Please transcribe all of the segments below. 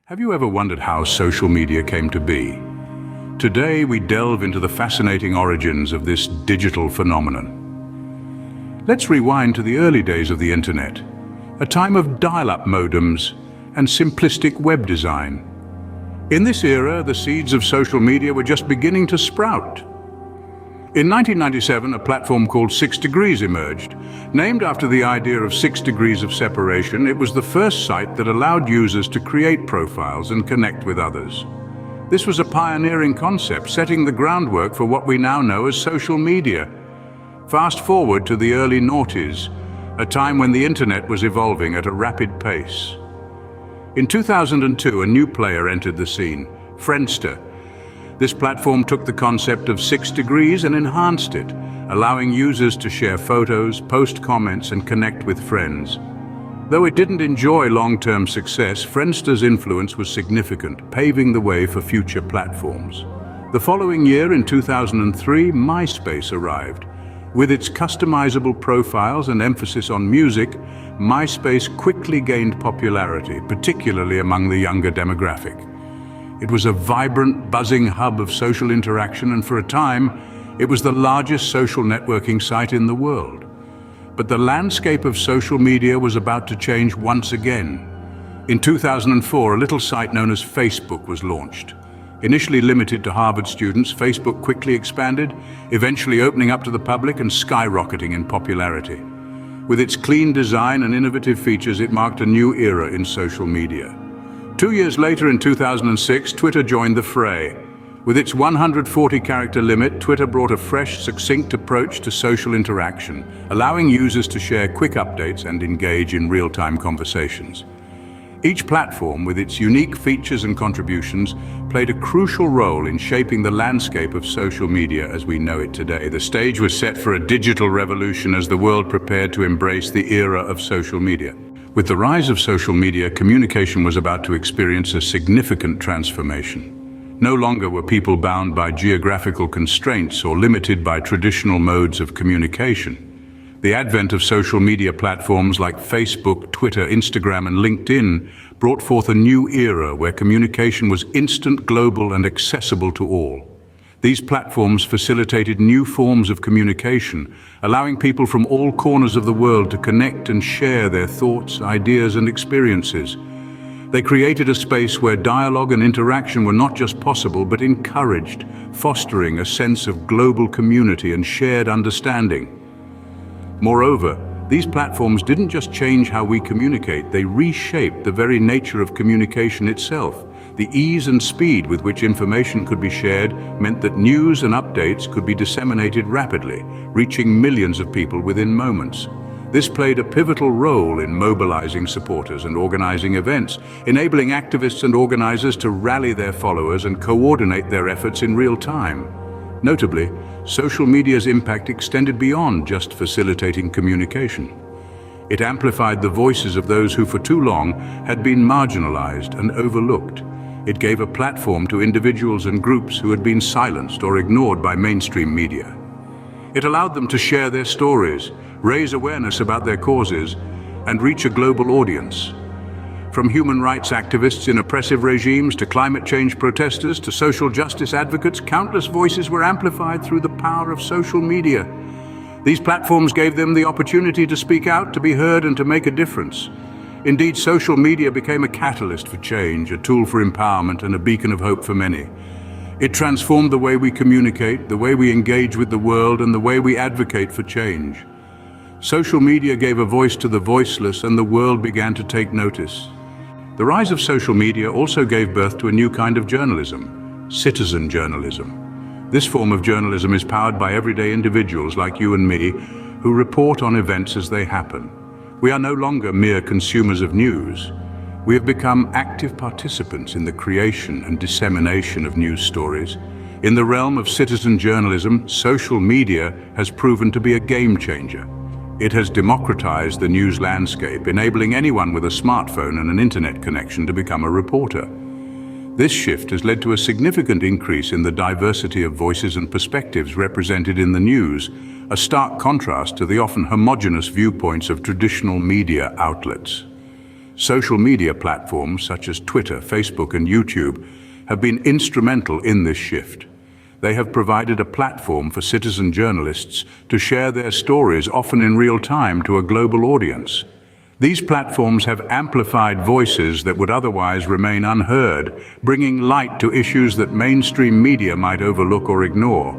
Have you ever wondered how social media came to be? Today we delve into the fascinating origins of this digital phenomenon. Let's rewind to the early days of the internet, a time of dial-up modems and simplistic web design. In this era, the seeds of social media were just beginning to sprout. In 1997, a platform called 6 Degrees emerged. Named after the idea of 6 degrees of separation, it was the first site that allowed users to create profiles and connect with others. This was a pioneering concept, setting the groundwork for what we now know as social media. Fast forward to the early noughties, a time when the internet was evolving at a rapid pace. In 2002, a new player entered the scene, Friendster. This platform took the concept of 6 degrees and enhanced it, allowing users to share photos, post comments, and connect with friends. Though it didn't enjoy long-term success, Friendster's influence was significant, paving the way for future platforms. The following year, in 2003, MySpace arrived. With its customizable profiles and emphasis on music, MySpace quickly gained popularity, particularly among the younger demographic. It was a vibrant, buzzing hub of social interaction, and for a time, it was the largest social networking site in the world. But the landscape of social media was about to change once again. In 2004, a little site known as Facebook was launched. Initially limited to Harvard students, Facebook quickly expanded, eventually opening up to the public and skyrocketing in popularity. With its clean design and innovative features, it marked a new era in social media. 2 years later, in 2006, Twitter joined the fray. With its 140-character limit, Twitter brought a fresh, succinct approach to social interaction, allowing users to share quick updates and engage in real-time conversations. Each platform, with its unique features and contributions, played a crucial role in shaping the landscape of social media as we know it today. The stage was set for a digital revolution as the world prepared to embrace the era of social media. With the rise of social media, communication was about to experience a significant transformation. No longer were people bound by geographical constraints or limited by traditional modes of communication. The advent of social media platforms like Facebook, Twitter, Instagram, and LinkedIn brought forth a new era where communication was instant, global, and accessible to all. These platforms facilitated new forms of communication, allowing people from all corners of the world to connect and share their thoughts, ideas, and experiences. They created a space where dialogue and interaction were not just possible, but encouraged, fostering a sense of global community and shared understanding. Moreover, these platforms didn't just change how we communicate, they reshaped the very nature of communication itself. The ease and speed with which information could be shared meant that news and updates could be disseminated rapidly, reaching millions of people within moments. This played a pivotal role in mobilizing supporters and organizing events, enabling activists and organizers to rally their followers and coordinate their efforts in real time. Notably, social media's impact extended beyond just facilitating communication. It amplified the voices of those who for too long had been marginalized and overlooked. It gave a platform to individuals and groups who had been silenced or ignored by mainstream media. It allowed them to share their stories, raise awareness about their causes, and reach a global audience. From human rights activists in oppressive regimes to climate change protesters to social justice advocates, countless voices were amplified through the power of social media. These platforms gave them the opportunity to speak out, to be heard, and to make a difference. Indeed, social media became a catalyst for change, a tool for empowerment, and a beacon of hope for many. It transformed the way we communicate, the way we engage with the world, and the way we advocate for change. Social media gave a voice to the voiceless, and the world began to take notice. The rise of social media also gave birth to a new kind of journalism, citizen journalism. This form of journalism is powered by everyday individuals like you and me, who report on events as they happen. We are no longer mere consumers of news. We have become active participants in the creation and dissemination of news stories. In the realm of citizen journalism, social media has proven to be a game changer. It has democratized the news landscape, enabling anyone with a smartphone and an internet connection to become a reporter. This shift has led to a significant increase in the diversity of voices and perspectives represented in the news, a stark contrast to the often homogeneous viewpoints of traditional media outlets. Social media platforms such as Twitter, Facebook, and YouTube have been instrumental in this shift. They have provided a platform for citizen journalists to share their stories, often in real time, to a global audience. These platforms have amplified voices that would otherwise remain unheard, bringing light to issues that mainstream media might overlook or ignore.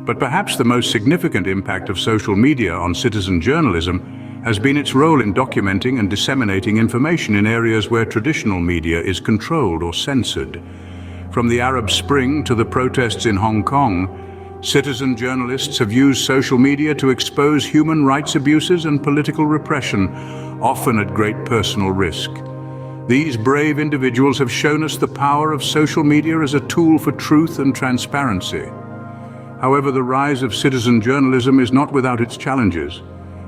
But perhaps the most significant impact of social media on citizen journalism has been its role in documenting and disseminating information in areas where traditional media is controlled or censored. From the Arab Spring to the protests in Hong Kong, citizen journalists have used social media to expose human rights abuses and political repression, often at great personal risk. These brave individuals have shown us the power of social media as a tool for truth and transparency. However, the rise of citizen journalism is not without its challenges.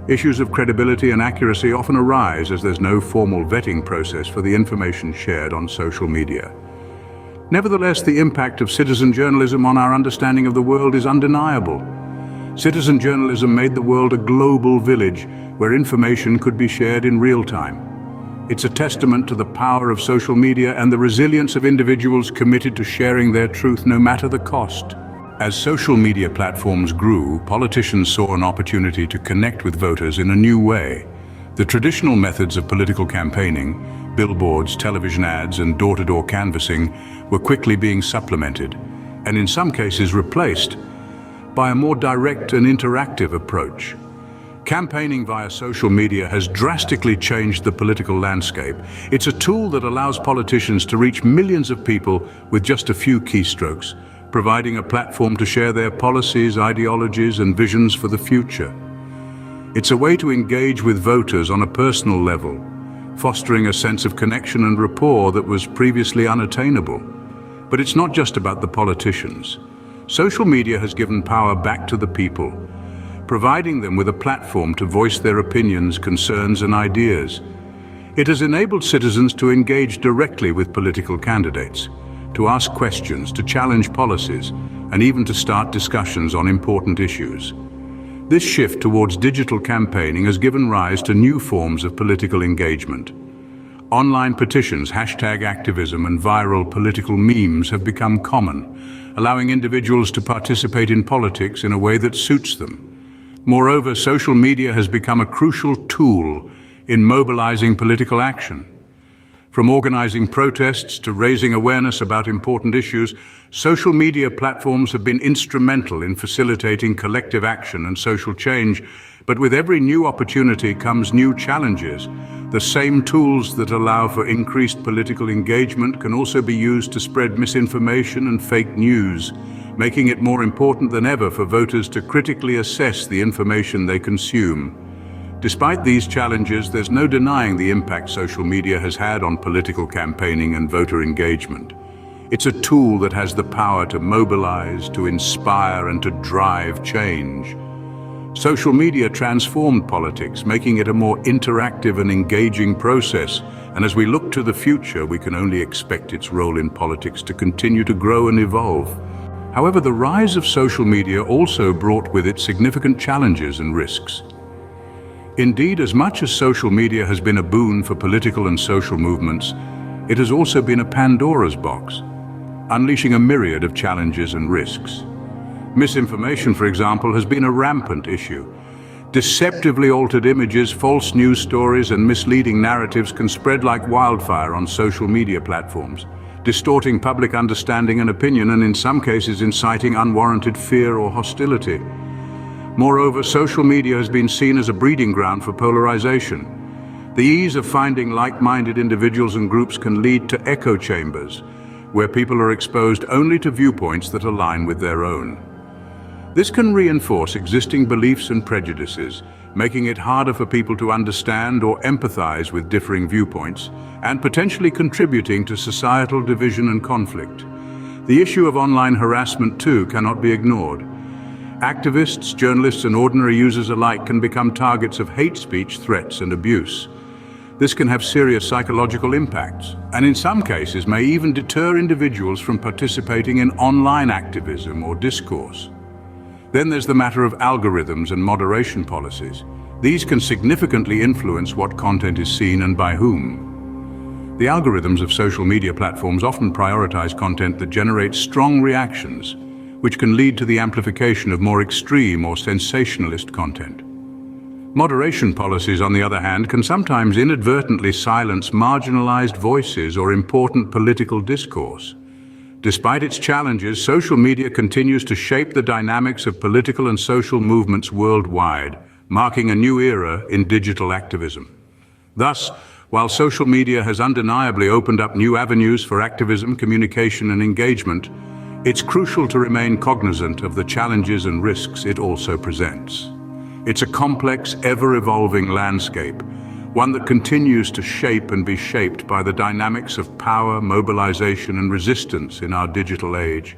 Issues of credibility and accuracy often arise as there's no formal vetting process for the information shared on social media. Nevertheless, the impact of citizen journalism on our understanding of the world is undeniable. Citizen journalism made the world a global village where information could be shared in real time. It's a testament to the power of social media and the resilience of individuals committed to sharing their truth no matter the cost. As social media platforms grew, politicians saw an opportunity to connect with voters in a new way. The traditional methods of political campaigning, billboards, television ads, and door-to-door canvassing were quickly being supplemented, and in some cases replaced, by a more direct and interactive approach. Campaigning via social media has drastically changed the political landscape. It's a tool that allows politicians to reach millions of people with just a few keystrokes, providing a platform to share their policies, ideologies, and visions for the future. It's a way to engage with voters on a personal level, fostering a sense of connection and rapport that was previously unattainable. But it's not just about the politicians. Social media has given power back to the people, providing them with a platform to voice their opinions, concerns, and ideas. It has enabled citizens to engage directly with political candidates, to ask questions, to challenge policies, and even to start discussions on important issues. This shift towards digital campaigning has given rise to new forms of political engagement. Online petitions, hashtag activism, and viral political memes have become common, allowing individuals to participate in politics in a way that suits them. Moreover, social media has become a crucial tool in mobilizing political action. From organizing protests to raising awareness about important issues, social media platforms have been instrumental in facilitating collective action and social change. But with every new opportunity comes new challenges. The same tools that allow for increased political engagement can also be used to spread misinformation and fake news, making it more important than ever for voters to critically assess the information they consume. Despite these challenges, there's no denying the impact social media has had on political campaigning and voter engagement. It's a tool that has the power to mobilize, to inspire, and to drive change. Social media transformed politics, making it a more interactive and engaging process. And as we look to the future, we can only expect its role in politics to continue to grow and evolve. However, the rise of social media also brought with it significant challenges and risks. Indeed, as much as social media has been a boon for political and social movements, it has also been a Pandora's box, unleashing a myriad of challenges and risks. Misinformation, for example, has been a rampant issue. Deceptively altered images, false news stories, and misleading narratives can spread like wildfire on social media platforms, distorting public understanding and opinion, and in some cases inciting unwarranted fear or hostility. Moreover, social media has been seen as a breeding ground for polarization. The ease of finding like-minded individuals and groups can lead to echo chambers, where people are exposed only to viewpoints that align with their own. This can reinforce existing beliefs and prejudices, making it harder for people to understand or empathize with differing viewpoints, and potentially contributing to societal division and conflict. The issue of online harassment, too, cannot be ignored. Activists, journalists, and ordinary users alike can become targets of hate speech, threats, and abuse. This can have serious psychological impacts, and in some cases may even deter individuals from participating in online activism or discourse. Then there's the matter of algorithms and moderation policies. These can significantly influence what content is seen and by whom. The algorithms of social media platforms often prioritize content that generates strong reactions, which can lead to the amplification of more extreme or sensationalist content. Moderation policies, on the other hand, can sometimes inadvertently silence marginalized voices or important political discourse. Despite its challenges, social media continues to shape the dynamics of political and social movements worldwide, marking a new era in digital activism. Thus, while social media has undeniably opened up new avenues for activism, communication, and engagement, it's crucial to remain cognizant of the challenges and risks it also presents. It's a complex, ever-evolving landscape, one that continues to shape and be shaped by the dynamics of power, mobilization, and resistance in our digital age.